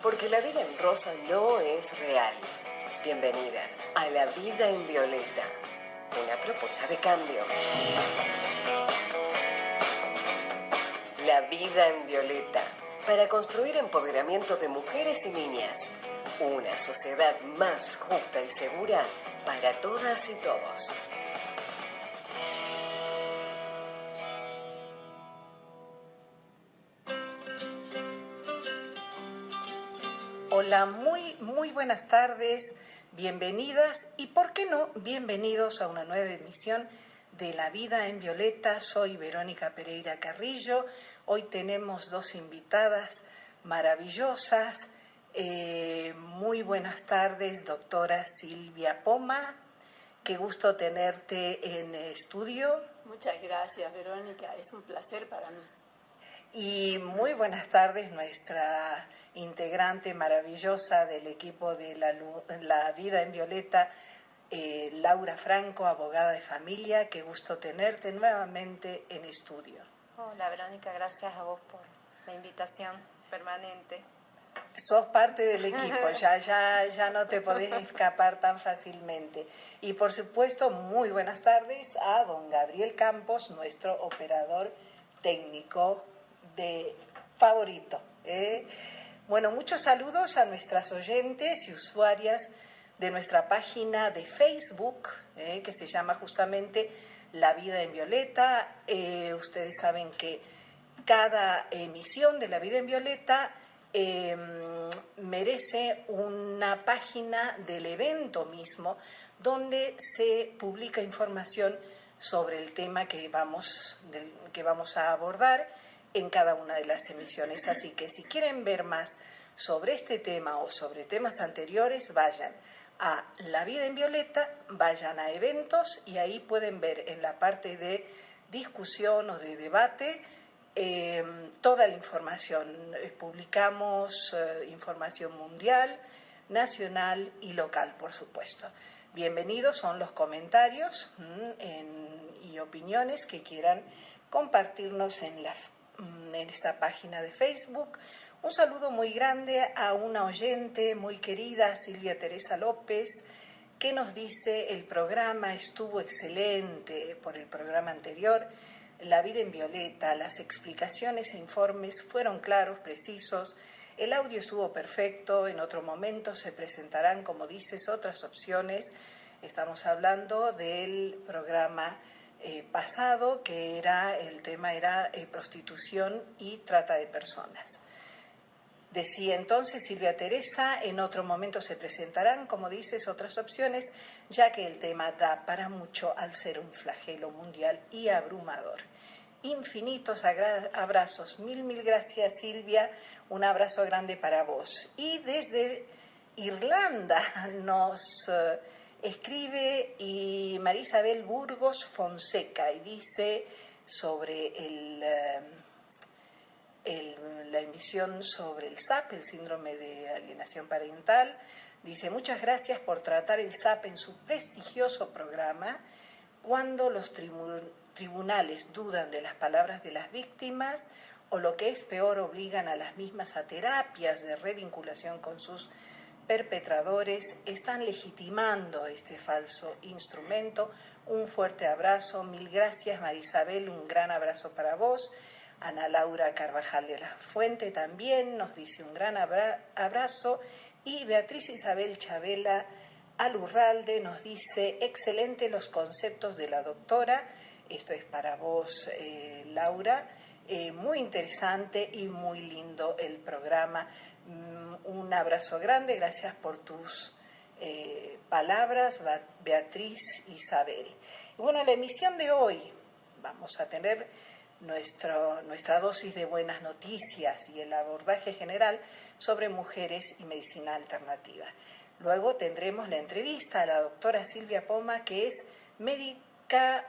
Porque la vida en rosa no es real. Bienvenidas a La Vida en Violeta, una propuesta de cambio. La Vida en Violeta, para construir empoderamiento de mujeres y niñas. Una sociedad más justa y segura para todas y todos. Hola, muy buenas tardes, bienvenidas y, ¿por qué no?, bienvenidos a una nueva emisión de La Vida en Violeta. Soy Verónica Pereira Carrillo. Hoy tenemos dos invitadas maravillosas. Muy buenas tardes, doctora Silvia Poma. Qué gusto tenerte en estudio. Muchas gracias, Verónica. Es un placer para mí. Y muy buenas tardes, nuestra integrante maravillosa del equipo de La Vida en Violeta, Laura Franco, abogada de familia. Qué gusto tenerte nuevamente en estudio. Hola, Verónica, gracias a vos por la invitación permanente. Sos parte del equipo, ya no te podés escapar tan fácilmente. Y por supuesto, muy buenas tardes a don Gabriel Campos, nuestro operador técnico de favorito. Bueno, muchos saludos a nuestras oyentes y usuarias de nuestra página de Facebook, que se llama justamente La Vida en Violeta. Ustedes saben que cada emisión de La Vida en Violeta merece una página del evento mismo donde se publica información sobre el tema que vamos a abordar en cada una de las emisiones. Así que si quieren ver más sobre este tema o sobre temas anteriores, vayan a La Vida en Violeta, vayan a eventos y ahí pueden ver en la parte de discusión o de debate toda la información. Publicamos información mundial, nacional y local, por supuesto. Bienvenidos son los comentarios y opiniones que quieran compartirnos en esta página de Facebook. Un saludo muy grande a una oyente muy querida, Silvia Teresa López, que nos dice: el programa estuvo excelente por el programa anterior, La Vida en Violeta, las explicaciones e informes fueron claros, precisos, el audio estuvo perfecto, en otro momento se presentarán, como dices, otras opciones. Estamos hablando del programa pasado, que el tema era prostitución y trata de personas. Decía entonces Silvia Teresa: en otro momento se presentarán, como dices, otras opciones, ya que el tema da para mucho al ser un flagelo mundial y abrumador. Infinitos abrazos. Mil gracias, Silvia. Un abrazo grande para vos. Y desde Irlanda nos escribe Marisabel Burgos Fonseca y dice sobre la emisión sobre el SAP, el síndrome de alienación parental. Dice: muchas gracias por tratar el SAP en su prestigioso programa. Cuando los tribunales dudan de las palabras de las víctimas o, lo que es peor, obligan a las mismas a terapias de revinculación con sus perpetradores, están legitimando este falso instrumento. Un fuerte abrazo. Mil gracias, Marisabel, un gran abrazo para vos. Ana Laura Carvajal de la Fuente también nos dice un gran abrazo. Y Beatriz Isabel Chabela Alurralde nos dice: excelente los conceptos de la doctora. Esto es para vos, Laura. Muy interesante y muy lindo el programa. Un abrazo grande, gracias por tus palabras, Beatriz Isabel. Bueno, la emisión de hoy vamos a tener nuestra dosis de buenas noticias y el abordaje general sobre mujeres y medicina alternativa. Luego tendremos la entrevista a la doctora Silvia Poma, que es médica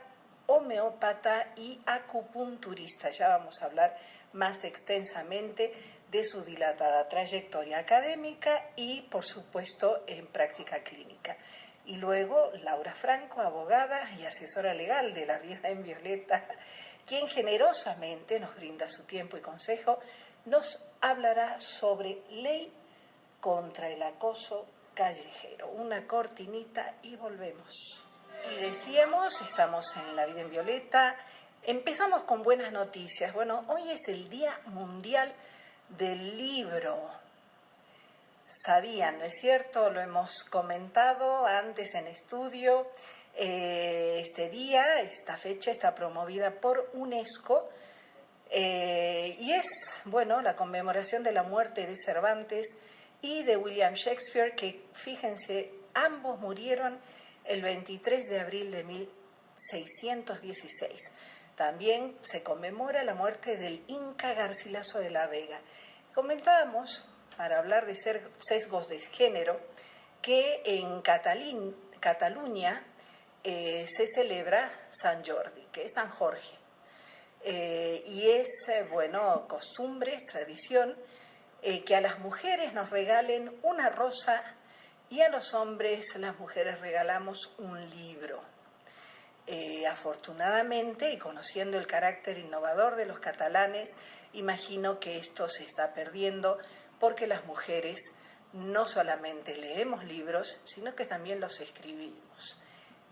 homeópata y acupunturista. Ya vamos a hablar más extensamente de su dilatada trayectoria académica y, por supuesto, en práctica clínica. Y luego Laura Franco, abogada y asesora legal de La Vida en Violeta, quien generosamente nos brinda su tiempo y consejo, nos hablará sobre ley contra el acoso callejero. Una cortinita y volvemos. Y decíamos, estamos en La Vida en Violeta. Empezamos con buenas noticias. Bueno, hoy es el Día Mundial del Libro. Sabían, ¿no es cierto? Lo hemos comentado antes en estudio. Este día, esta fecha está promovida por UNESCO y es, bueno, la conmemoración de la muerte de Cervantes y de William Shakespeare, que, fíjense, ambos murieron el 23 de abril de 1616. También se conmemora la muerte del Inca Garcilaso de la Vega. Comentábamos, para hablar de sesgos de género, que en Cataluña se celebra San Jordi, que es San Jorge. Y es, bueno, costumbre, es tradición, que a las mujeres nos regalen una rosa y a los hombres, las mujeres, regalamos un libro. Afortunadamente, y conociendo el carácter innovador de los catalanes, imagino que esto se está perdiendo porque las mujeres no solamente leemos libros, sino que también los escribimos.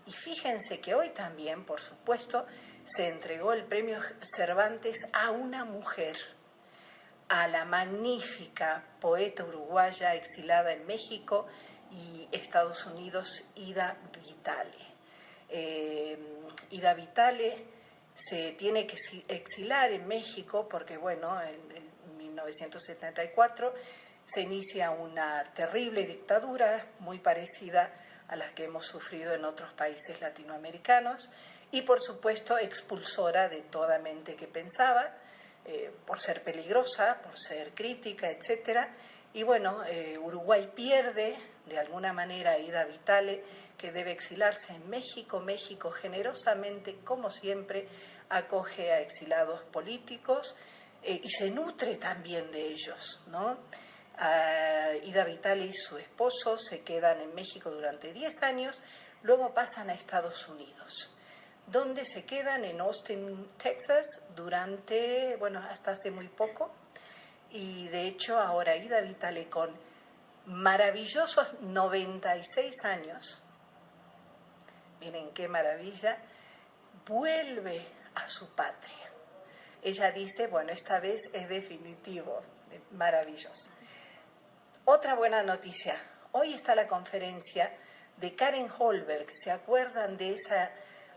Y fíjense que hoy también, por supuesto, se entregó el premio Cervantes a una mujer, a la magnífica poeta uruguaya exilada en México y Estados Unidos, Ida Vitale. Ida Vitale se tiene que exilar en México porque, bueno, en 1974 se inicia una terrible dictadura muy parecida a las que hemos sufrido en otros países latinoamericanos y, por supuesto, expulsora de toda mente que pensaba, por ser peligrosa, por ser crítica, etc. Y bueno, Uruguay pierde de alguna manera a Ida Vitale, que debe exilarse en México. México generosamente, como siempre, acoge a exilados políticos y se nutre también de ellos, ¿no? Ida Vitale y su esposo se quedan en México durante 10 años, luego pasan a Estados Unidos, donde se quedan en Austin, Texas, durante, bueno, hasta hace muy poco. Y de hecho ahora Ida Vitale, con maravillosos 96 años, miren qué maravilla, vuelve a su patria. Ella dice, bueno, esta vez es definitivo, maravilloso. Otra buena noticia, hoy está la conferencia de Karen Holberg. ¿Se acuerdan de esa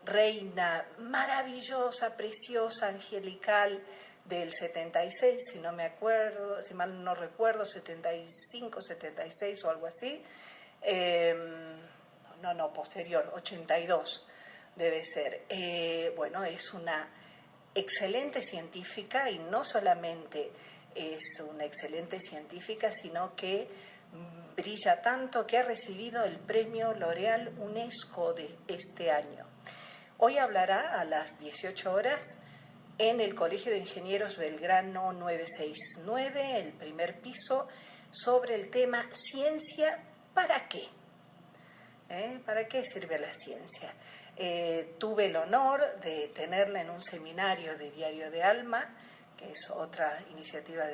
reina maravillosa, preciosa, angelical del 76, si no me acuerdo, si mal no recuerdo, 75, 76 o algo así? Posterior, 82 debe ser. Bueno, es una excelente científica y no solamente es una excelente científica, sino que brilla tanto que ha recibido el premio L'Oréal UNESCO de este año. Hoy hablará a las 18 horas en el Colegio de Ingenieros Belgrano 969, el primer piso, sobre el tema ¿ciencia para qué? ¿Para qué sirve la ciencia? Tuve el honor de tenerla en un seminario de Diario de Alma, que es otra iniciativa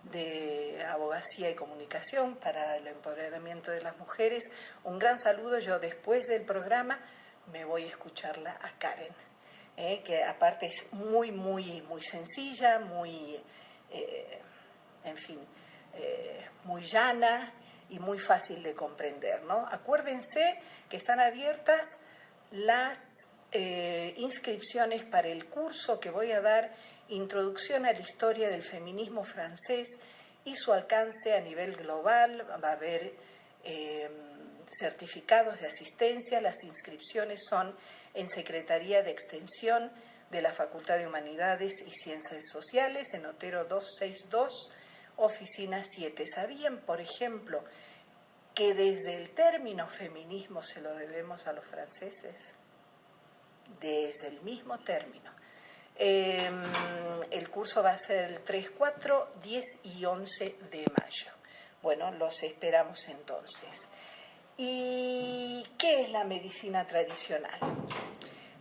de abogacía y comunicación para el empoderamiento de las mujeres. Un gran saludo. Yo, después del programa, me voy a escucharla a Karen, que aparte es muy, muy, muy sencilla, muy, muy llana y muy fácil de comprender, ¿no? Acuérdense que están abiertas las inscripciones para el curso que voy a dar, Introducción a la Historia del Feminismo Francés y su alcance a nivel global. Va a haber certificados de asistencia. Las inscripciones son en Secretaría de Extensión de la Facultad de Humanidades y Ciencias Sociales, en Otero 262, oficina 7. ¿Sabían, por ejemplo, que desde el término feminismo se lo debemos a los franceses? Desde el mismo término. El curso va a ser el 3, 4, 10 y 11 de mayo. Bueno, los esperamos entonces. ¿Y qué es la medicina tradicional?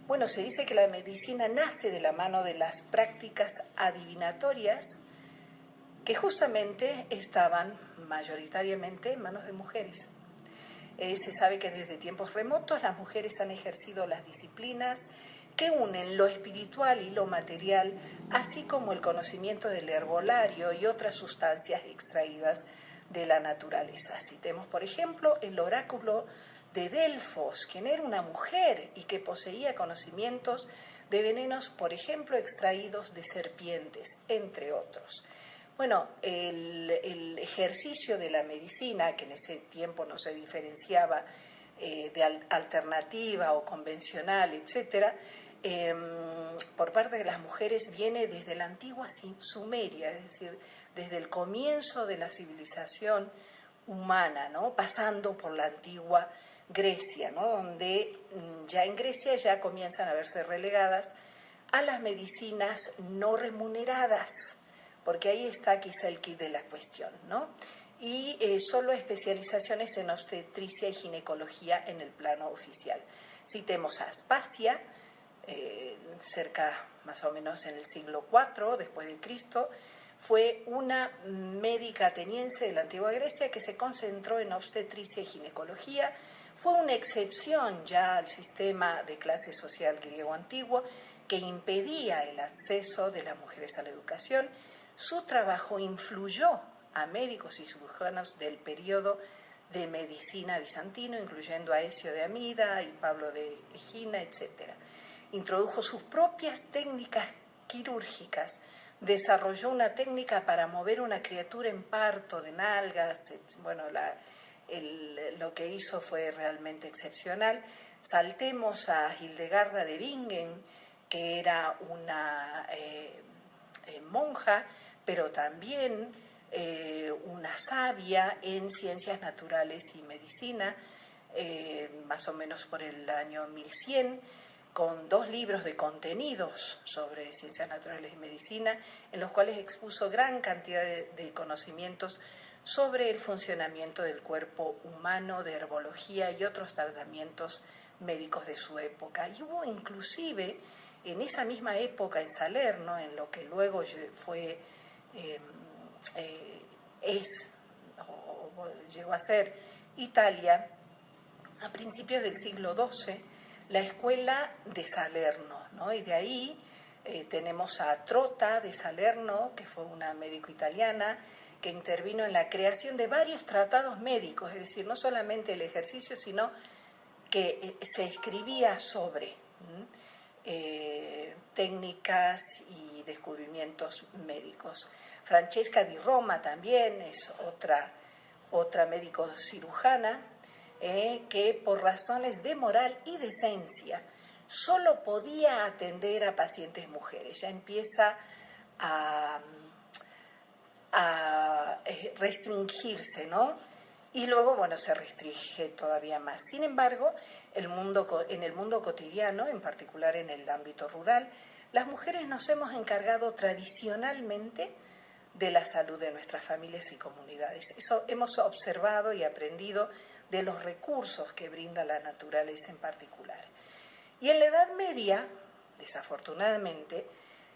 Bueno, se dice que la medicina nace de la mano de las prácticas adivinatorias que justamente estaban mayoritariamente en manos de mujeres. Se sabe que desde tiempos remotos las mujeres han ejercido las disciplinas que unen lo espiritual y lo material, así como el conocimiento del herbolario y otras sustancias extraídas de la naturaleza. Citemos, por ejemplo, el oráculo de Delfos, quien era una mujer y que poseía conocimientos de venenos, por ejemplo, extraídos de serpientes, entre otros. Bueno, el ejercicio de la medicina, que en ese tiempo no se diferenciaba de alternativa o convencional, etcétera, por parte de las mujeres viene desde la antigua Sumeria, es decir, desde el comienzo de la civilización humana, ¿no? Pasando por la antigua Grecia, ¿no? Donde ya en Grecia ya comienzan a verse relegadas a las medicinas no remuneradas, porque ahí está quizá el quid de la cuestión, ¿no? Y solo especializaciones en obstetricia y ginecología en el plano oficial. Citemos a Aspasia, cerca más o menos en el siglo IV después de Cristo, fue una médica ateniense de la antigua Grecia que se concentró en obstetricia y ginecología. Fue una excepción ya al sistema de clase social griego antiguo que impedía el acceso de las mujeres a la educación. Su trabajo influyó a médicos y cirujanos del periodo de medicina bizantino, incluyendo a Ezio de Amida y Pablo de Egina, etc. Introdujo sus propias técnicas quirúrgicas, desarrolló una técnica para mover una criatura en parto de nalgas. Bueno, lo que hizo fue realmente excepcional. Saltemos a Hildegarda de Bingen, que era una monja, pero también una sabia en ciencias naturales y medicina, más o menos por el año 1100, con 2 libros de contenidos sobre ciencias naturales y medicina, en los cuales expuso gran cantidad de conocimientos sobre el funcionamiento del cuerpo humano, de herbología y otros tratamientos médicos de su época. Y hubo inclusive en esa misma época en Salerno, en lo que luego fue, llegó a ser Italia, a principios del siglo XII, la escuela de Salerno, ¿no? Y de ahí tenemos a Trota de Salerno, que fue una médico italiana, que intervino en la creación de varios tratados médicos, es decir, no solamente el ejercicio, sino que se escribía sobre técnicas y descubrimientos médicos. Francesca di Roma también es otra médico cirujana, que por razones de moral y decencia solo podía atender a pacientes mujeres. Ya empieza a restringirse, ¿no? Y luego, bueno, se restringe todavía más. Sin embargo, en el mundo cotidiano, en particular en el ámbito rural, las mujeres nos hemos encargado tradicionalmente de la salud de nuestras familias y comunidades. Eso hemos observado y aprendido de los recursos que brinda la naturaleza en particular. Y en la Edad Media, desafortunadamente,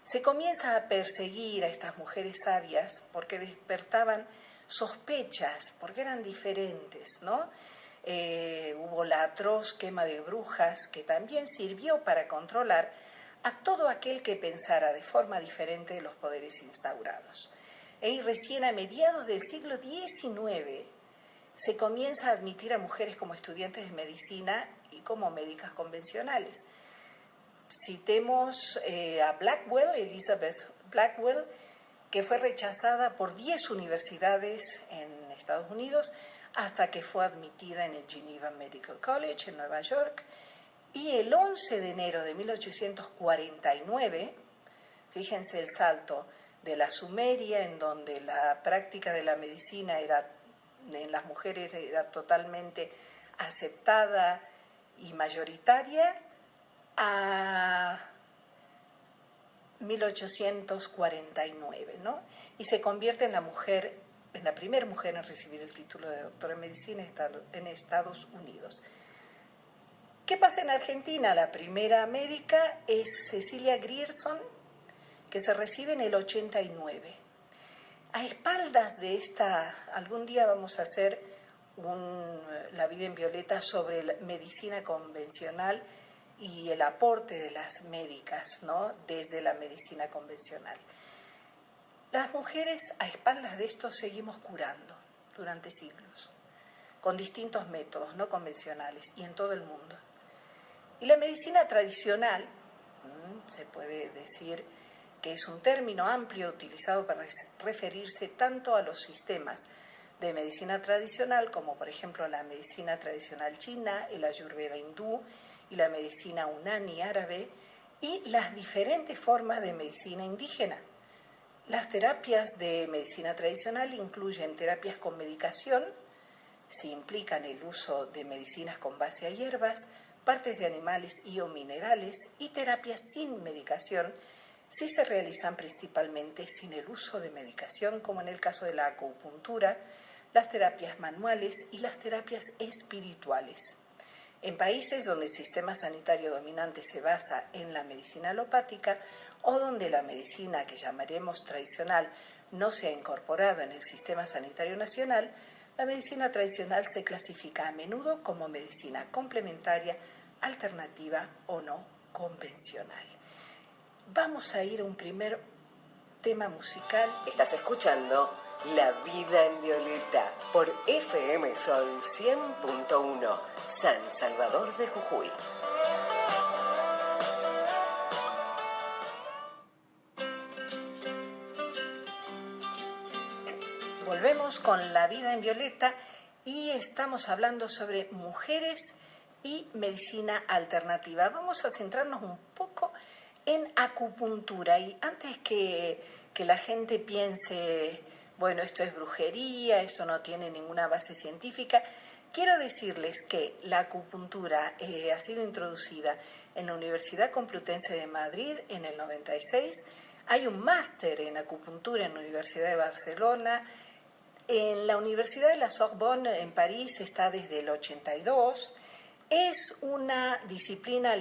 se comienza a perseguir a estas mujeres sabias porque despertaban sospechas, porque eran diferentes, ¿no? Hubo la atroz quema de brujas, que también sirvió para controlar a todo aquel que pensara de forma diferente de los poderes instaurados. Y recién a mediados del siglo XIX se comienza a admitir a mujeres como estudiantes de medicina y como médicas convencionales. Citemos a Blackwell, Elizabeth Blackwell, que fue rechazada por 10 universidades en Estados Unidos hasta que fue admitida en el Geneva Medical College en Nueva York. Y el 11 de enero de 1849, fíjense el salto de la Sumeria, en donde la práctica de la medicina en las mujeres era totalmente aceptada y mayoritaria, a 1849, ¿no? Y se convierte en la primera mujer en recibir el título de doctora en medicina en Estados Unidos. ¿Qué pasa en Argentina? La primera médica es Cecilia Grierson, que se recibe en el 89. A espaldas de algún día vamos a hacer La vida en violeta sobre la medicina convencional y el aporte de las médicas, ¿no? Desde la medicina convencional. Las mujeres, a espaldas de esto, seguimos curando durante siglos, con distintos métodos no convencionales y en todo el mundo. Y la medicina tradicional, se puede decir que es un término amplio utilizado para referirse tanto a los sistemas de medicina tradicional como, por ejemplo, la medicina tradicional china, el Ayurveda hindú y la medicina Unani árabe, y las diferentes formas de medicina indígena. Las terapias de medicina tradicional incluyen terapias con medicación, si implican el uso de medicinas con base a hierbas, partes de animales y o minerales, y terapias sin medicación, si se realizan principalmente sin el uso de medicación, como en el caso de la acupuntura, las terapias manuales y las terapias espirituales. En países donde el sistema sanitario dominante se basa en la medicina alopática o donde la medicina que llamaremos tradicional no se ha incorporado en el sistema sanitario nacional, la medicina tradicional se clasifica a menudo como medicina complementaria, alternativa o no convencional. Vamos a ir a un primer tema musical. Estás escuchando La Vida en Violeta por FM Sol 100.1, San Salvador de Jujuy. Volvemos con La Vida en Violeta y estamos hablando sobre mujeres y medicina alternativa. Vamos a centrarnos un poco en acupuntura y antes que la gente piense, bueno, esto es brujería, esto no tiene ninguna base científica, quiero decirles que la acupuntura ha sido introducida en la Universidad Complutense de Madrid en el 96, hay un máster en acupuntura en la Universidad de Barcelona, en la Universidad de la Sorbonne en París está desde el 82, es una disciplina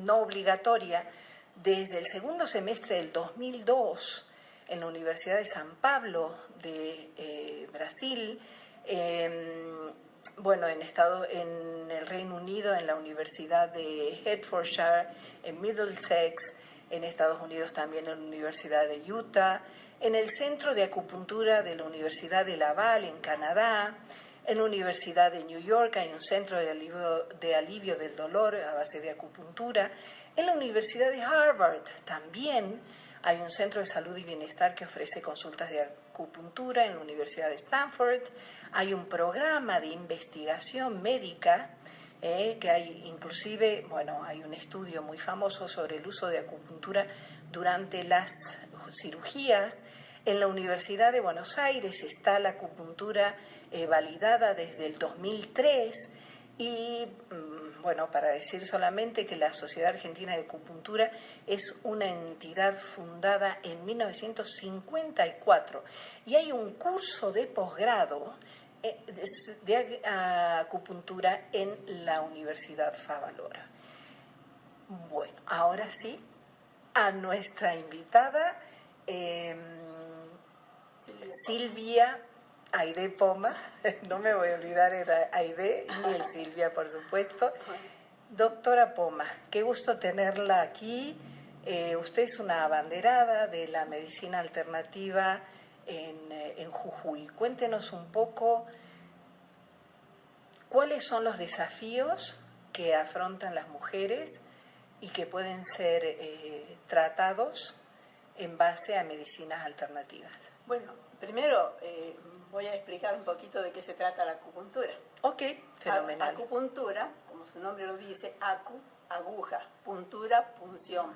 no obligatoria desde el segundo semestre del 2002 en la Universidad de San Pablo de Brasil, bueno, en el Reino Unido, en la Universidad de Hertfordshire, en Middlesex, en Estados Unidos también en la Universidad de Utah, en el Centro de Acupuntura de la Universidad de Laval, en Canadá, en la Universidad de New York hay un centro de alivio del dolor a base de acupuntura. En la Universidad de Harvard también hay un centro de salud y bienestar que ofrece consultas de acupuntura. En la Universidad de Stanford hay un programa de investigación médica que hay inclusive, bueno, hay un estudio muy famoso sobre el uso de acupuntura durante las cirugías. En la Universidad de Buenos Aires está la acupuntura validada desde el 2003 y, bueno, para decir solamente que la Sociedad Argentina de Acupuntura es una entidad fundada en 1954 y hay un curso de posgrado de acupuntura en la Universidad Favalora. Bueno, ahora sí, a nuestra invitada Silvia Aide Poma, no me voy a olvidar, era Aide y el Silvia, por supuesto. Doctora Poma, qué gusto tenerla aquí. Usted es una abanderada de la medicina alternativa en Jujuy. Cuéntenos un poco cuáles son los desafíos que afrontan las mujeres y que pueden ser tratados en base a medicinas alternativas. Bueno, primero voy a explicar un poquito de qué se trata la acupuntura. Ok, fenomenal. Acupuntura, como su nombre lo dice, acu, aguja, puntura, punción.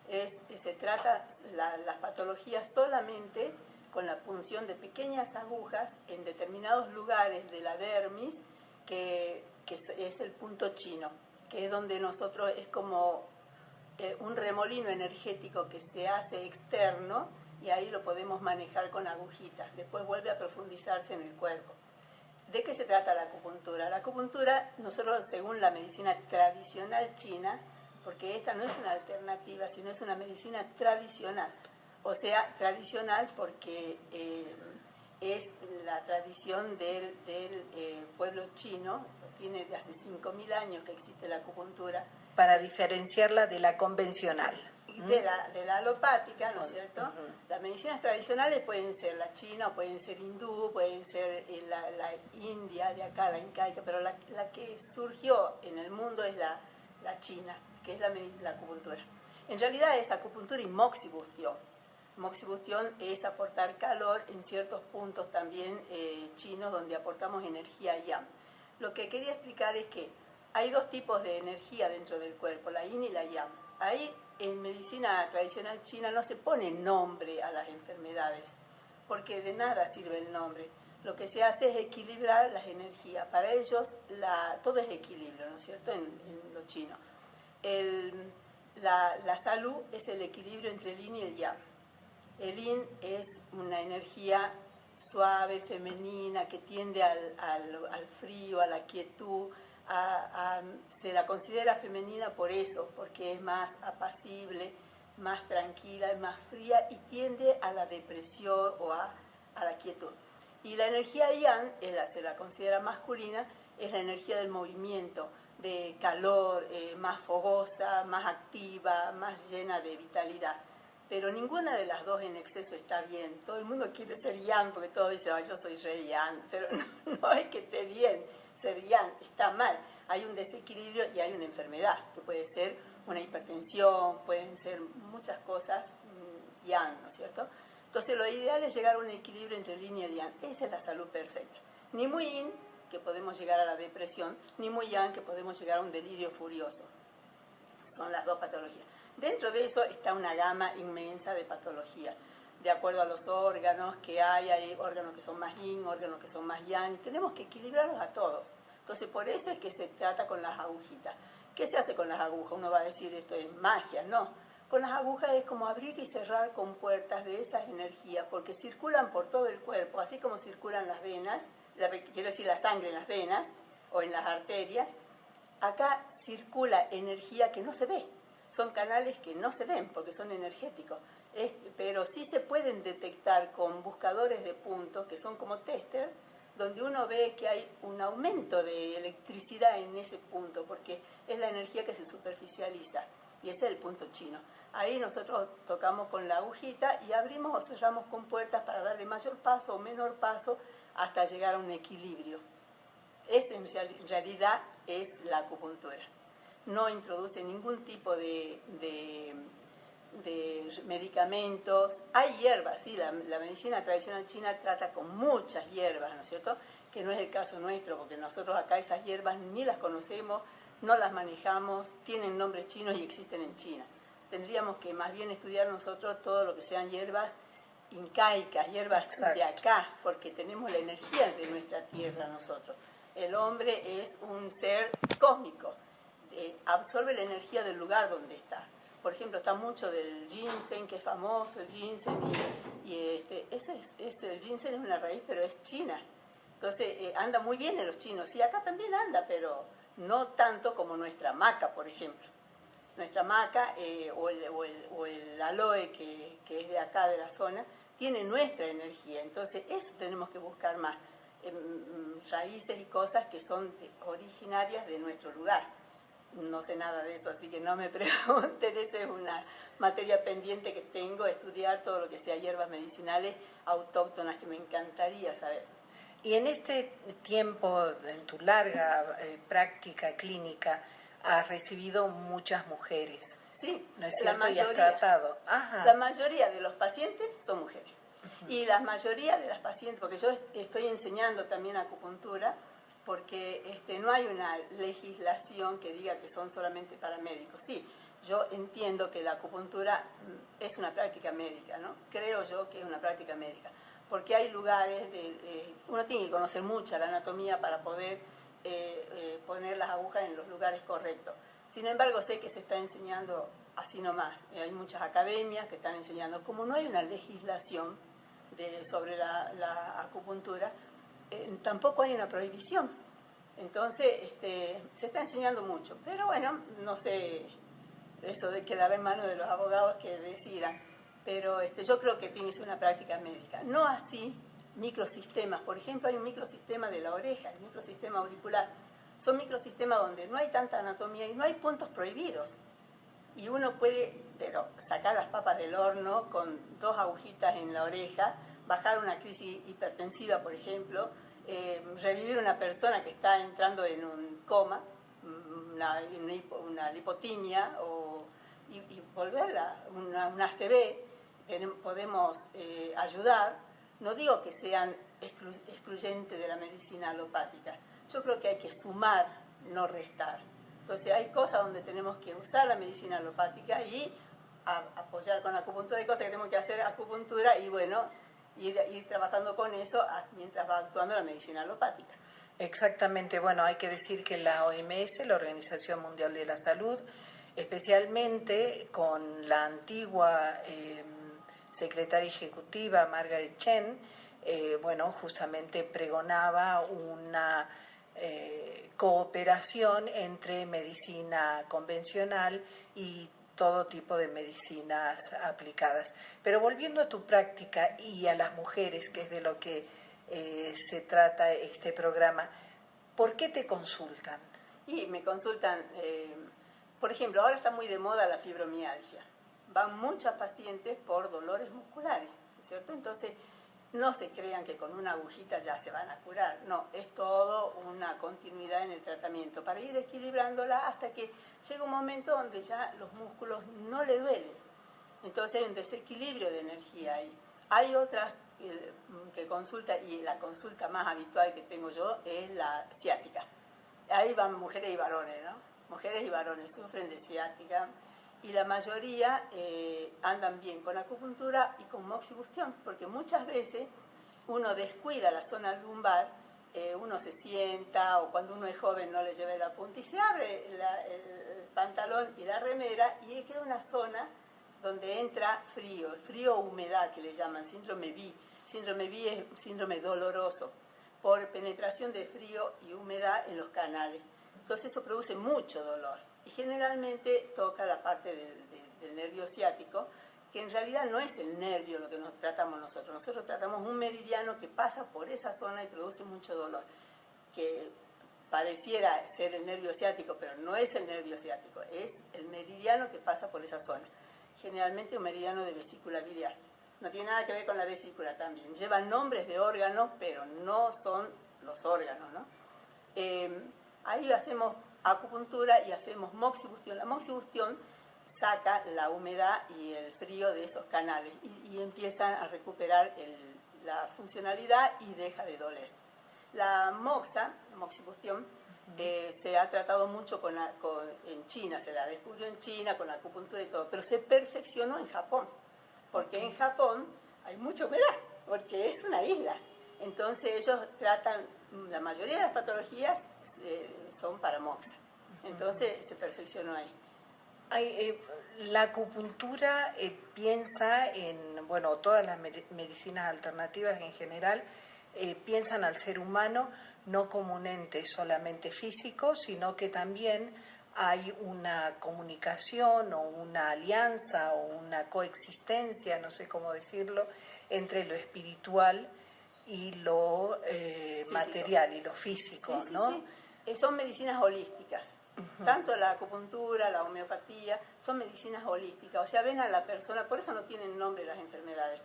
Se trata las patologías solamente con la punción de pequeñas agujas en determinados lugares de la dermis, que es el punto chino, que es donde nosotros es como un remolino energético que se hace externo y ahí lo podemos manejar con agujitas. Después vuelve a profundizarse en el cuerpo. ¿De qué se trata la acupuntura? La acupuntura, nosotros según la medicina tradicional china, porque esta no es una alternativa, sino es una medicina tradicional. O sea, tradicional porque es la tradición del pueblo chino, tiene de hace 5.000 años que existe la acupuntura. Para diferenciarla de la convencional. De la alopática, ¿no es cierto? Las medicinas tradicionales pueden ser la china, o pueden ser hindú, pueden ser la india de acá, la incaica, pero la que surgió en el mundo es la china, que es la acupuntura. En realidad es acupuntura y moxibustión. Moxibustión es aportar calor en ciertos puntos también chinos donde aportamos energía yang. Lo que quería explicar es que hay dos tipos de energía dentro del cuerpo, la yin y la yang. Ahí en medicina tradicional china no se pone nombre a las enfermedades, porque de nada sirve el nombre. Lo que se hace es equilibrar las energías. Para ellos todo es equilibrio, ¿no es cierto?, en lo chino. La salud es el equilibrio entre el yin y el yang. El yin es una energía suave, femenina, que tiende al frío, a la quietud. Se la considera femenina por eso, porque es más apacible, más tranquila, más fría y tiende a la depresión o a la quietud. Y la energía yang, se la considera masculina, es la energía del movimiento, de calor, más fogosa, más activa, más llena de vitalidad. Pero ninguna de las dos en exceso está bien. Todo el mundo quiere ser yang porque todos dicen, yo soy re yang, pero no es que esté bien ser yang, está mal. Hay un desequilibrio y hay una enfermedad, que puede ser una hipertensión, pueden ser muchas cosas yang, ¿no es cierto? Entonces lo ideal es llegar a un equilibrio entre el yin y el yang. Esa es la salud perfecta. Ni muy yin, que podemos llegar a la depresión, ni muy yang, que podemos llegar a un delirio furioso. Son las dos patologías. Dentro de eso está una gama inmensa de patologías, de acuerdo a los órganos que hay órganos que son más yin, órganos que son más yang, y tenemos que equilibrarlos a todos. Entonces, por eso es que se trata con las agujitas. ¿Qué se hace con las agujas? Uno va a decir, esto es magia, no. Con las agujas es como abrir y cerrar con puertas de esas energías, porque circulan por todo el cuerpo, así como circulan las venas, quiero decir la sangre en las venas o en las arterias. Acá circula energía que no se ve. Son canales que no se ven porque son energéticos, pero sí se pueden detectar con buscadores de puntos que son como tester, donde uno ve que hay un aumento de electricidad en ese punto, porque es la energía que se superficializa, y ese es el punto chino. Ahí nosotros tocamos con la agujita y abrimos o cerramos con puertas para darle mayor paso o menor paso hasta llegar a un equilibrio. Ese en realidad es la acupuntura. No introduce ningún tipo de medicamentos. Hay hierbas, sí, la medicina tradicional china trata con muchas hierbas, ¿no es cierto?, que no es el caso nuestro, porque nosotros acá esas hierbas ni las conocemos, no las manejamos, tienen nombres chinos y existen en China. Tendríamos que más bien estudiar nosotros todo lo que sean hierbas incaicas, hierbas Exacto. De acá, porque tenemos la energía de nuestra tierra nosotros. El hombre es un ser cósmico, absorbe la energía del lugar donde está. Por ejemplo, está mucho del ginseng, que es famoso, el ginseng, el ginseng es una raíz, pero es china. Entonces, anda muy bien en los chinos. Y acá también anda, pero no tanto como nuestra maca, por ejemplo. Nuestra maca o el aloe, que es de acá, de la zona, tiene nuestra energía. Entonces, eso tenemos que buscar más. Raíces y cosas que son originarias de nuestro lugar. No sé nada de eso, así que no me pregunten, esa es una materia pendiente que tengo, estudiar todo lo que sea hierbas medicinales autóctonas, que me encantaría saber. Y en este tiempo, en tu larga práctica clínica, has recibido muchas mujeres. Sí, ¿no es cierto? Y has tratado. Ajá. La mayoría de los pacientes son mujeres. Y la mayoría de las pacientes, porque yo estoy enseñando también acupuntura, porque no hay una legislación que diga que son solamente para médicos. Sí, yo entiendo que la acupuntura es una práctica médica, ¿no? Creo yo que es una práctica médica, porque hay lugares, uno tiene que conocer mucha la anatomía para poder poner las agujas en los lugares correctos. Sin embargo, sé que se está enseñando así nomás. Hay muchas academias que están enseñando. Como no hay una legislación sobre la acupuntura, tampoco hay una prohibición. Entonces, se está enseñando mucho. Pero bueno, no sé, eso de quedar en manos de los abogados que decidan. pero yo creo que tiene que ser una práctica médica. No así microsistemas. Por ejemplo, hay un microsistema de la oreja, el microsistema auricular. Son microsistemas donde no hay tanta anatomía y no hay puntos prohibidos. Y uno puede, pero sacar las papas del horno con 2 agujitas en la oreja, bajar una crisis hipertensiva, por ejemplo, revivir una persona que está entrando en un coma, una lipotimia, y volverla, una ACV, podemos ayudar. No digo que sean excluyentes de la medicina alopática. Yo creo que hay que sumar, no restar. Entonces hay cosas donde tenemos que usar la medicina alopática y apoyar con acupuntura. Hay cosas que tenemos que hacer acupuntura y bueno, ir trabajando con eso mientras va actuando la medicina alopática. Exactamente. Bueno, hay que decir que la OMS, la Organización Mundial de la Salud, especialmente con la antigua secretaria ejecutiva Margaret Chan, bueno, justamente pregonaba una cooperación entre medicina convencional y todo tipo de medicinas aplicadas. Pero volviendo a tu práctica y a las mujeres, que es de lo que se trata este programa, ¿por qué te consultan? Y me consultan, por ejemplo, ahora está muy de moda la fibromialgia. Van muchas pacientes por dolores musculares, ¿cierto? Entonces, no se crean que con una agujita ya se van a curar. No, es todo una continuidad en el tratamiento para ir equilibrándola hasta que llega un momento donde ya los músculos no le duelen. Entonces hay un desequilibrio de energía ahí. Hay otras que consulta, y la consulta más habitual que tengo yo es la ciática. Ahí van mujeres y varones, ¿no? Mujeres y varones sufren de ciática. Y la mayoría andan bien con acupuntura y con moxibustión, porque muchas veces uno descuida la zona lumbar, uno se sienta o cuando uno es joven no le lleva la punta y se abre el pantalón y la remera y queda una zona donde entra frío o humedad que le llaman síndrome B. Síndrome B es síndrome doloroso por penetración de frío y humedad en los canales. Entonces eso produce mucho dolor. Y generalmente toca la parte del nervio ciático, que en realidad no es el nervio lo que nos tratamos nosotros. Nosotros tratamos un meridiano que pasa por esa zona y produce mucho dolor, que pareciera ser el nervio ciático, pero no es el nervio ciático, es el meridiano que pasa por esa zona. Generalmente un meridiano de vesícula biliar. No tiene nada que ver con la vesícula también. Llevan nombres de órganos, pero no son los órganos, ¿no? Ahí hacemos acupuntura y hacemos moxibustión. La moxibustión saca la humedad y el frío de esos canales y empiezan a recuperar la funcionalidad y deja de doler. La moxibustión, se ha tratado mucho en China, se la descubrió en China con la acupuntura y todo, pero se perfeccionó en Japón, porque en Japón hay mucha humedad, porque es una isla. Entonces ellos tratan, la mayoría de las patologías son para moxa. Entonces se perfeccionó ahí. La acupuntura piensa en, bueno, todas las medicinas alternativas en general, piensan al ser humano no como un ente solamente físico, sino que también hay una comunicación o una alianza o una coexistencia, no sé cómo decirlo, entre lo espiritual y lo material y lo físico, sí, ¿no? Sí. Son medicinas holísticas. Uh-huh. Tanto la acupuntura, la homeopatía, son medicinas holísticas. O sea, ven a la persona, por eso no tienen nombre las enfermedades,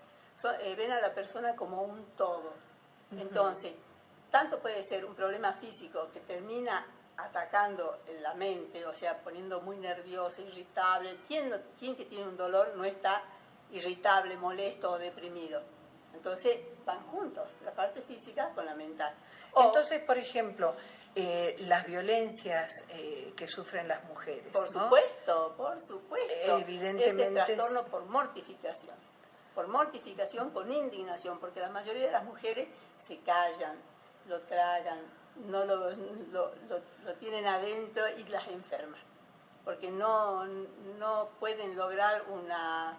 ven a la persona como un todo. Uh-huh. Entonces, tanto puede ser un problema físico que termina atacando la mente, o sea, poniendo muy nervioso, irritable. ¿Quién que tiene un dolor no está irritable, molesto o deprimido? Entonces van juntos, la parte física con la mental. Entonces, por ejemplo, las violencias que sufren las mujeres, por ¿no? Por supuesto. Evidentemente es el trastorno por mortificación con indignación, porque la mayoría de las mujeres se callan, lo tragan, no lo tienen adentro y las enferma, porque no pueden lograr una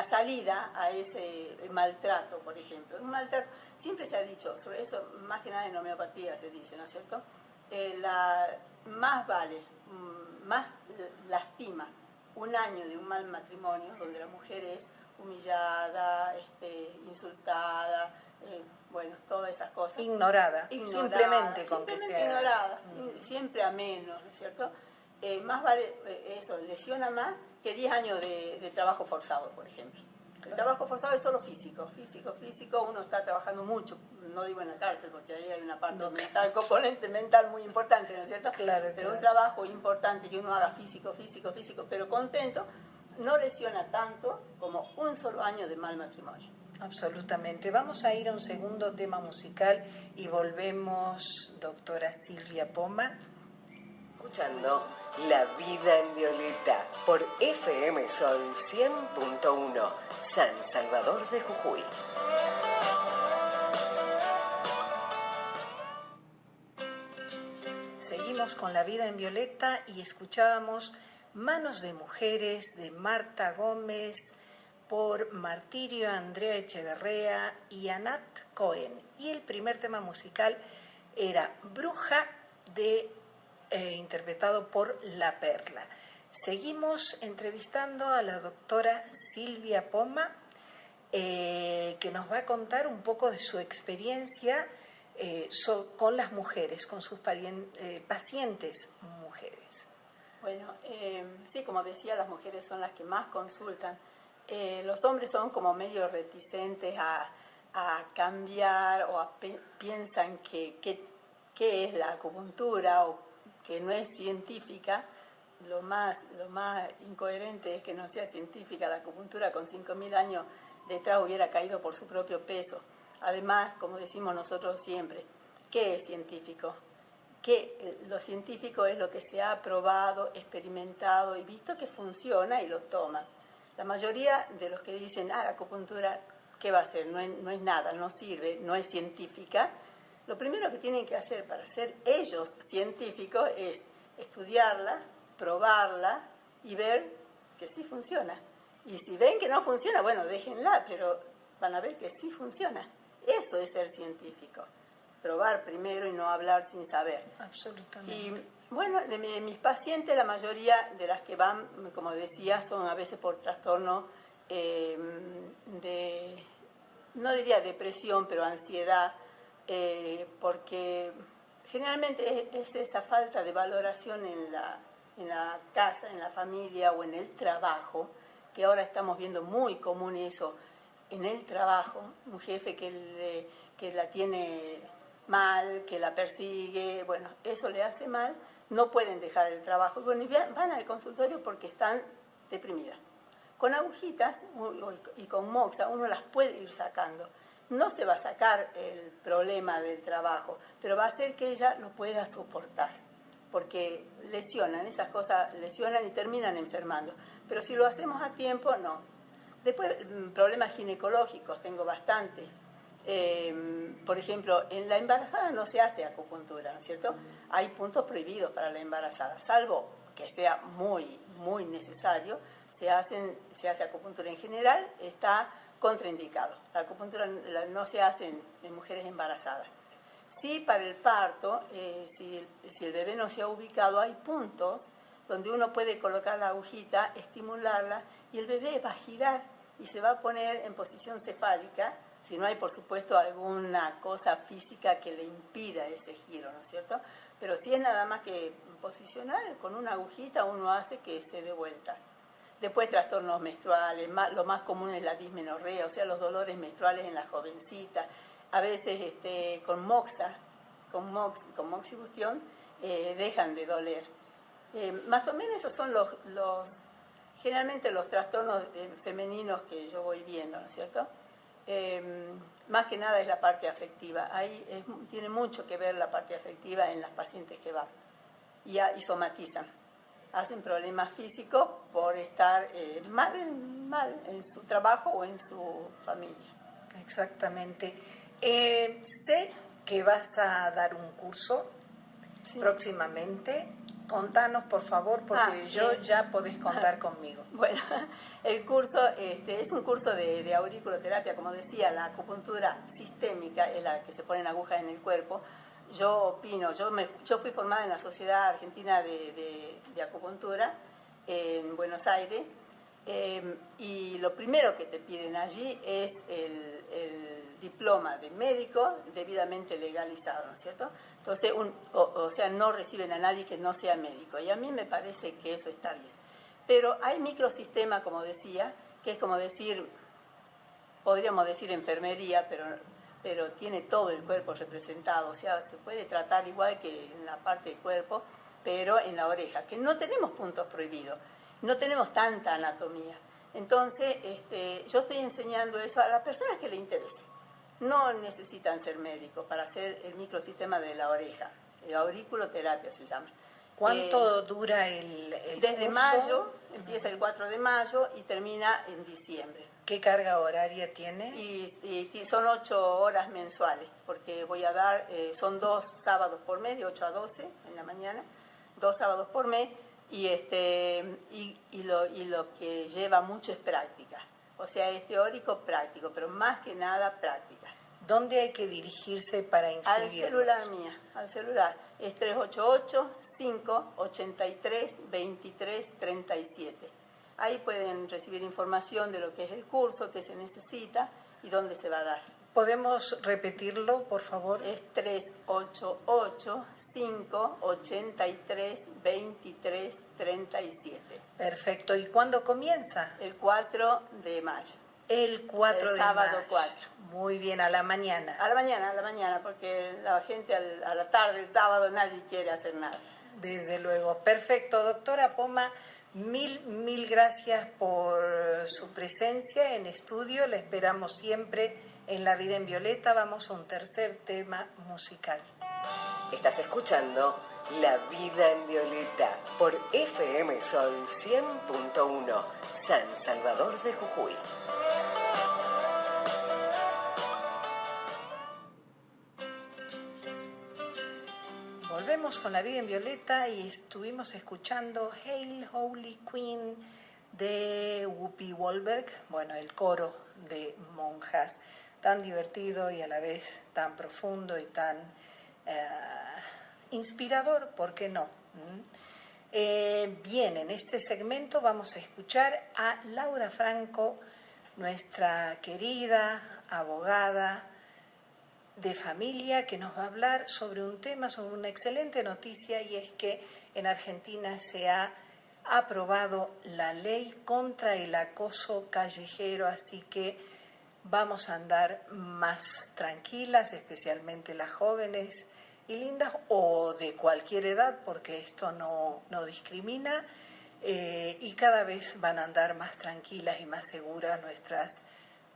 salida a ese maltrato, por ejemplo. Un maltrato, siempre se ha dicho, sobre eso más que nada en homeopatía se dice, ¿no es cierto? Más lastima un año de un mal matrimonio, donde la mujer es humillada, insultada, bueno, todas esas cosas. Ignorada, simplemente con que sea ignorada, siempre a menos, ¿no es cierto? Más vale eso, lesiona más que 10 años de trabajo forzado, por ejemplo. El trabajo forzado es solo físico, uno está trabajando mucho, no digo en la cárcel, porque ahí hay una parte mental, componente mental muy importante, ¿no es cierto? Claro, pero un trabajo importante que uno haga físico, pero contento, no lesiona tanto como un solo año de mal matrimonio. Absolutamente. Vamos a ir a un segundo tema musical y volvemos, doctora Silvia Poma. Escuchando La Vida en Violeta por FM Sol 100.1, San Salvador de Jujuy. Seguimos con La Vida en Violeta y escuchábamos Manos de Mujeres de Marta Gómez por Martirio Andrea Echeverrea y Anat Cohen. Y el primer tema musical era Bruja, interpretado por La Perla. Seguimos entrevistando a la doctora Silvia Poma, que nos va a contar un poco de su experiencia con las mujeres, con sus pacientes mujeres. Bueno, sí, como decía, las mujeres son las que más consultan. Los hombres son como medio reticentes a cambiar o piensan que es la acupuntura o que no es científica. Lo más incoherente es que no sea científica. La acupuntura con 5.000 años detrás hubiera caído por su propio peso. Además, como decimos nosotros siempre, ¿qué es científico? Que lo científico es lo que se ha probado, experimentado y visto que funciona y lo toma. La mayoría de los que dicen, la acupuntura, ¿qué va a hacer? No es nada, no sirve, no es científica. Lo primero que tienen que hacer para ser ellos científicos es estudiarla, probarla y ver que sí funciona. Y si ven que no funciona, bueno, déjenla, pero van a ver que sí funciona. Eso es ser científico. Probar primero y no hablar sin saber. Absolutamente. Y bueno, de mis pacientes, la mayoría de las que van, como decía, son a veces por trastorno no diría depresión, pero ansiedad, porque generalmente es esa falta de valoración en la casa, en la familia o en el trabajo, que ahora estamos viendo muy común eso, en el trabajo, un jefe que la tiene mal, que la persigue, bueno, eso le hace mal, no pueden dejar el trabajo. Bueno, y van al consultorio porque están deprimidas. Con agujitas y con moxa uno las puede ir sacando. No se va a sacar el problema del trabajo, pero va a hacer que ella lo pueda soportar, porque esas cosas lesionan y terminan enfermando. Pero si lo hacemos a tiempo, no. Después, problemas ginecológicos, tengo bastante. Por ejemplo, en la embarazada no se hace acupuntura, ¿no es cierto? Hay puntos prohibidos para la embarazada, salvo que sea muy, muy necesario, se hace acupuntura. En general está contraindicado. La acupuntura no se hace en mujeres embarazadas. Sí, para el parto, si el bebé no se ha ubicado, hay puntos donde uno puede colocar la agujita, estimularla, y el bebé va a girar y se va a poner en posición cefálica, si no hay, por supuesto, alguna cosa física que le impida ese giro, ¿no es cierto? Pero si es nada más que posicionar, con una agujita uno hace que se dé vuelta. Después trastornos menstruales, lo más común es la dismenorrea, o sea, los dolores menstruales en la jovencita. A veces con moxibustión dejan de doler. Más o menos esos son generalmente los trastornos femeninos que yo voy viendo, ¿no es cierto? Más que nada es la parte afectiva. Ahí tiene mucho que ver la parte afectiva en las pacientes que van y somatizan. Hacen problemas físicos por estar mal en su trabajo o en su familia. Exactamente. Sé que vas a dar un curso próximamente. Contanos, por favor, porque ya podés contar conmigo. Bueno, el curso es un curso de auriculoterapia, como decía, la acupuntura sistémica es la que se ponen agujas en el cuerpo. Yo opino, yo fui formada en la Sociedad Argentina de Acupuntura en Buenos Aires Y lo primero que te piden allí es el diploma de médico debidamente legalizado, ¿no es cierto? Entonces, o sea, no reciben a nadie que no sea médico, y a mí me parece que eso está bien. Pero hay microsistema, como decía, que es como decir, podríamos decir enfermería, pero tiene todo el cuerpo representado, o sea, se puede tratar igual que en la parte del cuerpo, pero en la oreja, que no tenemos puntos prohibidos, no tenemos tanta anatomía. Entonces, yo estoy enseñando eso a las personas que les interese. No necesitan ser médicos para hacer el microsistema de la oreja, auriculoterapia se llama. ¿Cuánto dura el Desde curso? mayo, empieza el 4 de mayo y termina en diciembre. ¿Qué carga horaria tiene? Y son 8 horas mensuales, porque voy a dar, son 2 sábados por mes, de 8 a 12 en la mañana, 2 sábados por mes, y lo que lleva mucho es práctica. O sea, es teórico práctico, pero más que nada práctica. ¿Dónde hay que dirigirse para inscribirse? Al celular mía, al celular. Es 388-583-2337. Ahí pueden recibir información de lo que es el curso, qué se necesita y dónde se va a dar. ¿Podemos repetirlo, por favor? Es 388-583-2337. Perfecto. ¿Y cuándo comienza? El 4 de mayo. El 4 de sábado mayo. 4. Muy bien, a la mañana. A la mañana, porque la gente a la tarde, el sábado, nadie quiere hacer nada. Desde luego. Perfecto. Doctora Poma, mil gracias por su presencia en estudio. La esperamos siempre en La Vida en Violeta. Vamos a un tercer tema musical. Estás escuchando La Vida en Violeta por FM Sol 100.1, San Salvador de Jujuy. Volvemos con La Vida en Violeta y estuvimos escuchando Hail Holy Queen de Whoopi Goldberg, bueno, el coro de monjas, tan divertido y a la vez tan profundo y tan inspirador, ¿por qué no? Bien, en este segmento vamos a escuchar a Laura Franco, nuestra querida abogada de familia, que nos va a hablar sobre un tema, sobre una excelente noticia, y es que en Argentina se ha aprobado la ley contra el acoso callejero, así que vamos a andar más tranquilas, especialmente las jóvenes y lindas, o de cualquier edad, porque esto no discrimina, y cada vez van a andar más tranquilas y más seguras nuestras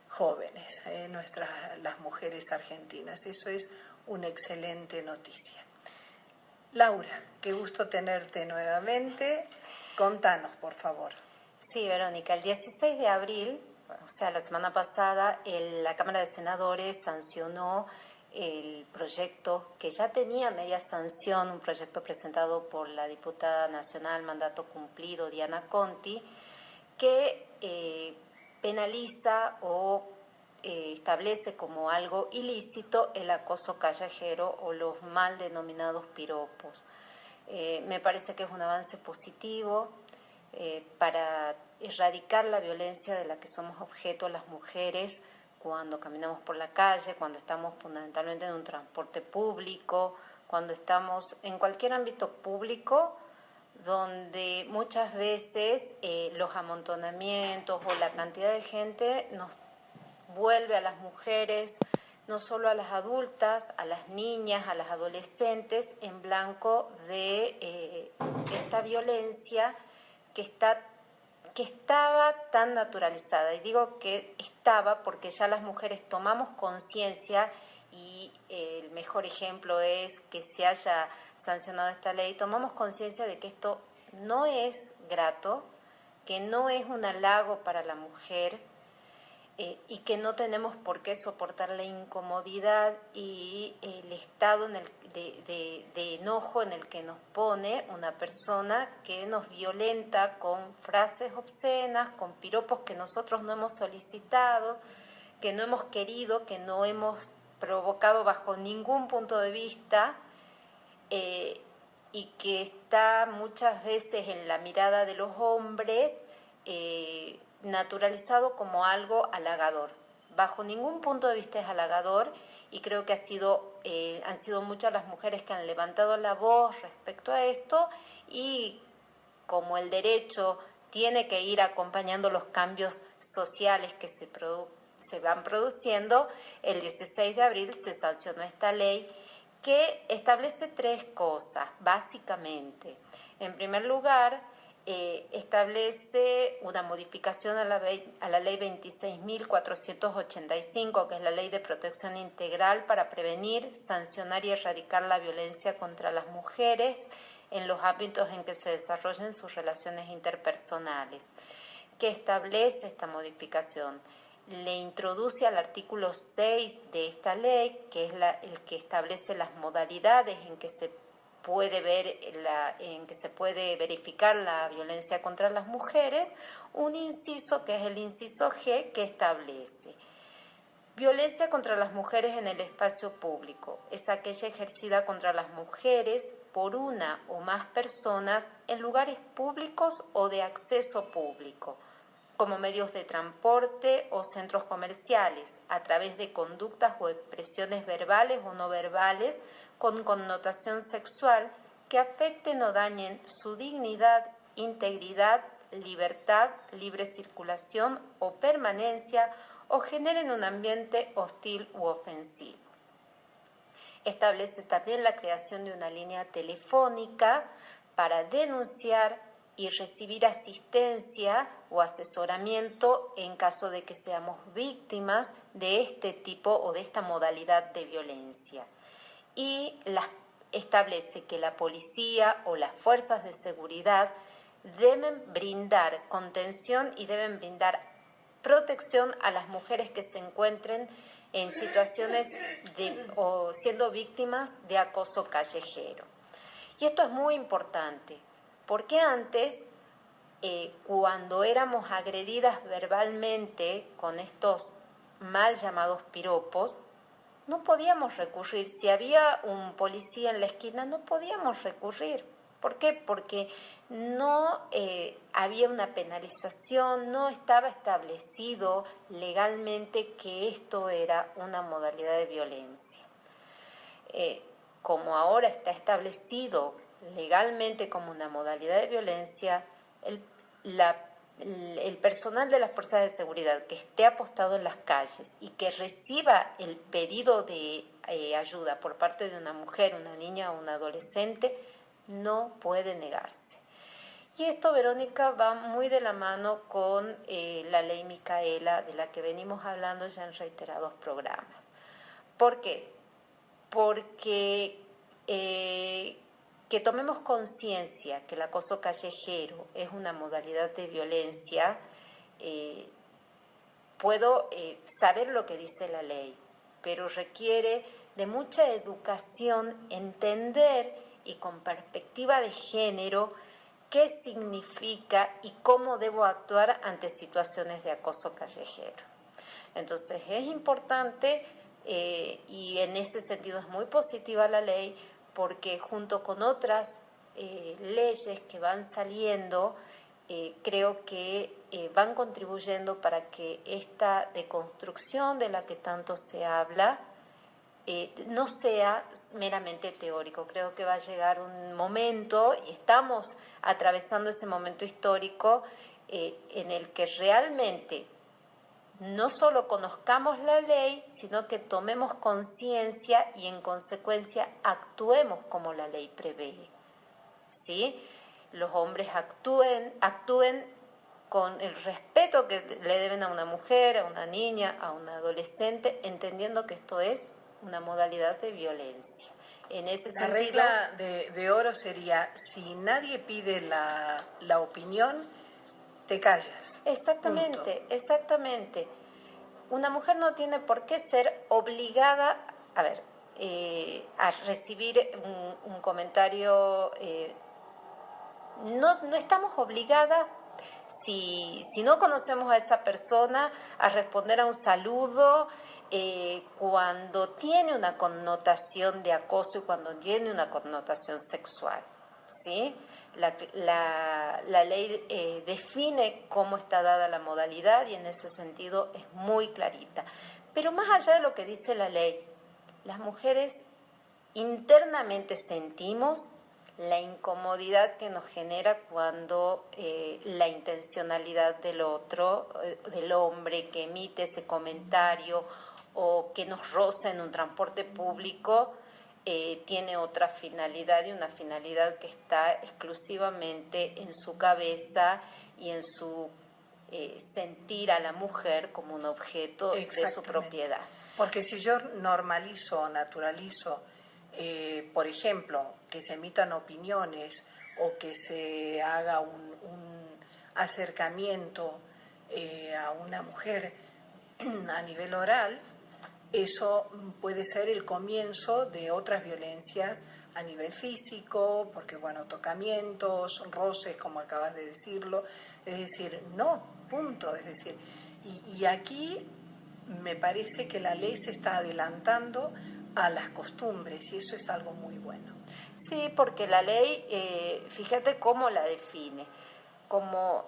jóvenes, las mujeres argentinas. Eso es una excelente noticia. Laura, qué gusto tenerte nuevamente. Contanos, por favor. Sí, Verónica, el 16 de abril, o sea, la semana pasada, la Cámara de Senadores sancionó el proyecto que ya tenía media sanción, un proyecto presentado por la diputada nacional Mandato Cumplido, Diana Conti, que penaliza o establece como algo ilícito el acoso callejero o los mal denominados piropos. Me parece que es un avance positivo para erradicar la violencia de la que somos objeto las mujeres cuando caminamos por la calle, cuando estamos fundamentalmente en un transporte público, cuando estamos en cualquier ámbito público donde muchas veces los amontonamientos o la cantidad de gente nos vuelve a las mujeres, no solo a las adultas, a las niñas, a las adolescentes, en blanco de esta violencia que estaba tan naturalizada. Y digo que estaba porque ya las mujeres tomamos conciencia, y el mejor ejemplo es que se haya sancionado esta ley. Tomamos conciencia de que esto no es grato, que no es un halago para la mujer, y que no tenemos por qué soportar la incomodidad y el estado de enojo en el que nos pone una persona que nos violenta con frases obscenas, con piropos que nosotros no hemos solicitado, que no hemos querido, que no hemos provocado bajo ningún punto de vista, y que está muchas veces en la mirada de los hombres naturalizado como algo halagador. Bajo ningún punto de vista es halagador, y creo que han sido muchas las mujeres que han levantado la voz respecto a esto, y como el derecho tiene que ir acompañando los cambios sociales que se van produciendo, el 16 de abril se sancionó esta ley que establece 3 cosas, básicamente. En primer lugar, establece una modificación a la ley 26.485, que es la Ley de Protección Integral para prevenir, sancionar y erradicar la violencia contra las mujeres en los ámbitos en que se desarrollen sus relaciones interpersonales. ¿Qué establece esta modificación? Le introduce al artículo 6 de esta ley, que es el que establece las modalidades en que se puede verificar la violencia contra las mujeres, un inciso que es el inciso G, que establece: violencia contra las mujeres en el espacio público es aquella ejercida contra las mujeres por una o más personas en lugares públicos o de acceso público, como medios de transporte o centros comerciales, a través de conductas o expresiones verbales o no verbales con connotación sexual que afecten o dañen su dignidad, integridad, libertad, libre circulación o permanencia, o generen un ambiente hostil u ofensivo. Establece también la creación de una línea telefónica para denunciar y recibir asistencia o asesoramiento en caso de que seamos víctimas de este tipo o de esta modalidad de violencia. Y establece que la policía o las fuerzas de seguridad deben brindar contención y deben brindar protección a las mujeres que se encuentren en situaciones o siendo víctimas de acoso callejero. Y esto es muy importante, porque antes, cuando éramos agredidas verbalmente con estos mal llamados piropos, no podíamos recurrir. Si había un policía en la esquina, no podíamos recurrir. ¿Por qué? Porque no había una penalización, no estaba establecido legalmente que esto era una modalidad de violencia. Como ahora está establecido legalmente como una modalidad de violencia, el personal de las fuerzas de seguridad que esté apostado en las calles y que reciba el pedido de ayuda por parte de una mujer, una niña o un adolescente, no puede negarse. Y esto, Verónica, va muy de la mano con la ley Micaela, de la que venimos hablando ya en reiterados programas. ¿Por qué? Porque que tomemos conciencia que el acoso callejero es una modalidad de violencia, puedo saber lo que dice la ley, pero requiere de mucha educación, entender y con perspectiva de género qué significa y cómo debo actuar ante situaciones de acoso callejero. Entonces es importante y en ese sentido es muy positiva la ley, porque junto con otras leyes que van saliendo, creo que van contribuyendo para que esta deconstrucción de la que tanto se habla no sea meramente teórico. Creo que va a llegar un momento, y estamos atravesando ese momento histórico, en el que realmente no solo conozcamos la ley, sino que tomemos conciencia y en consecuencia actuemos como la ley prevé. ¿Sí? Los hombres actúen con el respeto que le deben a una mujer, a una niña, a un adolescente, entendiendo que esto es una modalidad de violencia. En ese la sentido, regla de oro sería: si nadie pide la opinión, te callas. exactamente, Punto. exactamente. Una mujer no tiene por qué ser obligada, a recibir un comentario. No estamos obligadas, si no conocemos a esa persona, a responder a un saludo cuando tiene una connotación de acoso y cuando tiene una connotación sexual, ¿sí? La ley define cómo está dada la modalidad y en ese sentido es muy clarita. Pero más allá de lo que dice la ley, las mujeres internamente sentimos la incomodidad que nos genera cuando la intencionalidad del otro, del hombre que emite ese comentario o que nos roza en un transporte público, tiene otra finalidad y una finalidad que está exclusivamente en su cabeza y en su sentir a la mujer como un objeto de su propiedad. Porque si yo normalizo, naturalizo, por ejemplo, que se emitan opiniones o que se haga un acercamiento a una mujer a nivel oral, eso puede ser el comienzo de otras violencias a nivel físico, porque bueno, tocamientos, roces, como acabas de decirlo, es decir, no, punto, es decir, y aquí me parece que la ley se está adelantando a las costumbres y eso es algo muy bueno. Sí, porque la ley, fíjate cómo la define, como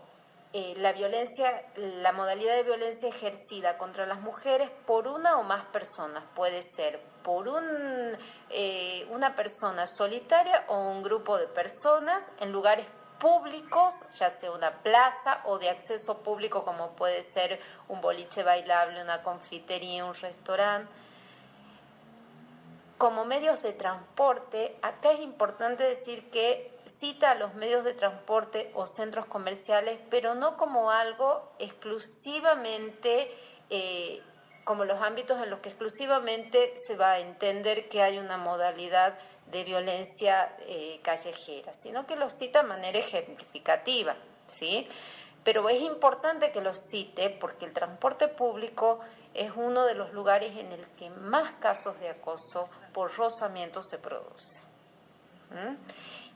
la violencia, la modalidad de violencia ejercida contra las mujeres por una o más personas, puede ser por una persona solitaria o un grupo de personas en lugares públicos, ya sea una plaza o de acceso público como puede ser un boliche bailable, una confitería, un restaurante. Como medios de transporte, acá es importante decir que cita a los medios de transporte o centros comerciales, pero no como algo exclusivamente, como los ámbitos en los que exclusivamente se va a entender que hay una modalidad de violencia callejera, sino que lo cita de manera ejemplificativa, ¿sí? Pero es importante que lo cite porque el transporte público es uno de los lugares en el que más casos de acoso por rozamiento se produce.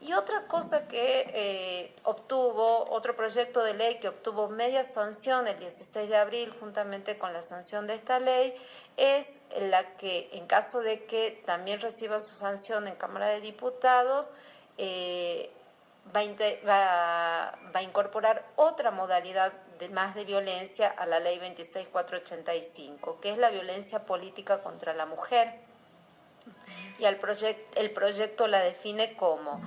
Y otra cosa que otro proyecto de ley que obtuvo media sanción el 16 de abril, juntamente con la sanción de esta ley, es la que, en caso de que también reciba su sanción en Cámara de Diputados, va a incorporar otra modalidad más de violencia a la ley 26485, que es la violencia política contra la mujer. Y el proyecto la define como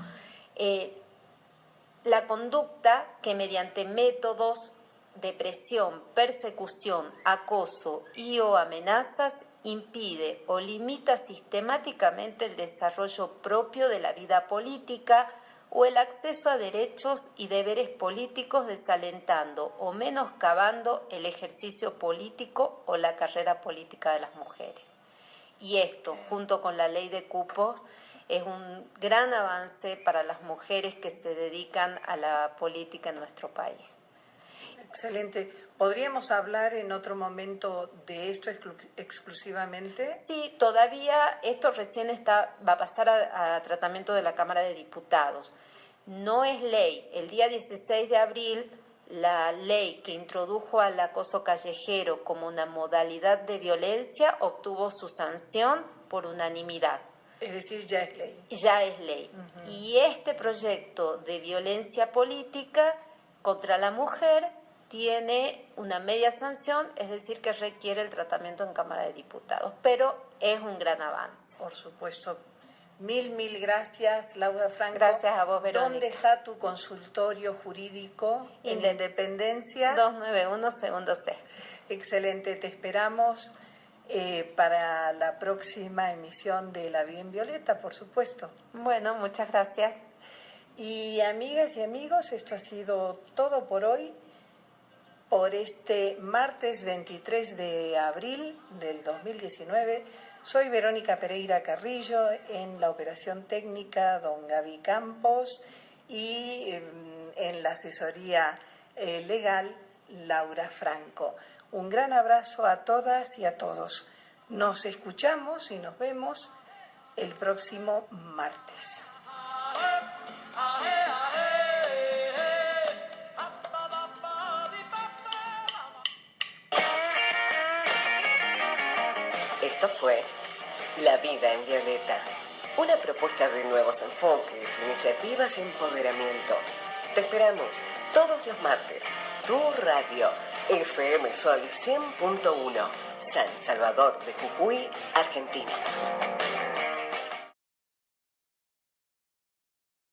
la conducta que mediante métodos de presión, persecución, acoso y o amenazas impide o limita sistemáticamente el desarrollo propio de la vida política o el acceso a derechos y deberes políticos, desalentando o menoscabando el ejercicio político o la carrera política de las mujeres. Y esto, junto con la ley de cupos, es un gran avance para las mujeres que se dedican a la política en nuestro país. Excelente. ¿Podríamos hablar en otro momento de esto exclusivamente? Sí, todavía esto recién va a pasar a tratamiento de la Cámara de Diputados. No es ley. El día 16 de abril, la ley que introdujo al acoso callejero como una modalidad de violencia obtuvo su sanción por unanimidad. Es decir, ya es ley. Ya es ley. Uh-huh. Y este proyecto de violencia política contra la mujer tiene una media sanción, es decir, que requiere el tratamiento en Cámara de Diputados, pero es un gran avance. Por supuesto. Mil gracias, Laura Franco. Gracias a vos, Verónica. ¿Dónde está tu consultorio jurídico en Independencia? 291, segundo C. Excelente, te esperamos para la próxima emisión de La Vida en Violeta, por supuesto. Bueno, muchas gracias. Y amigas y amigos, esto ha sido todo por hoy, por este martes 23 de abril del 2019. Soy Verónica Pereira Carrillo, en la operación técnica don Gaby Campos y en la asesoría legal Laura Franco. Un gran abrazo a todas y a todos. Nos escuchamos y nos vemos el próximo martes. Esto fue La Vida en Violeta, Una propuesta de nuevos enfoques, iniciativas y empoderamiento. Te esperamos todos los martes. Tu radio, FM Sol 100.1, San Salvador de Jujuy, Argentina.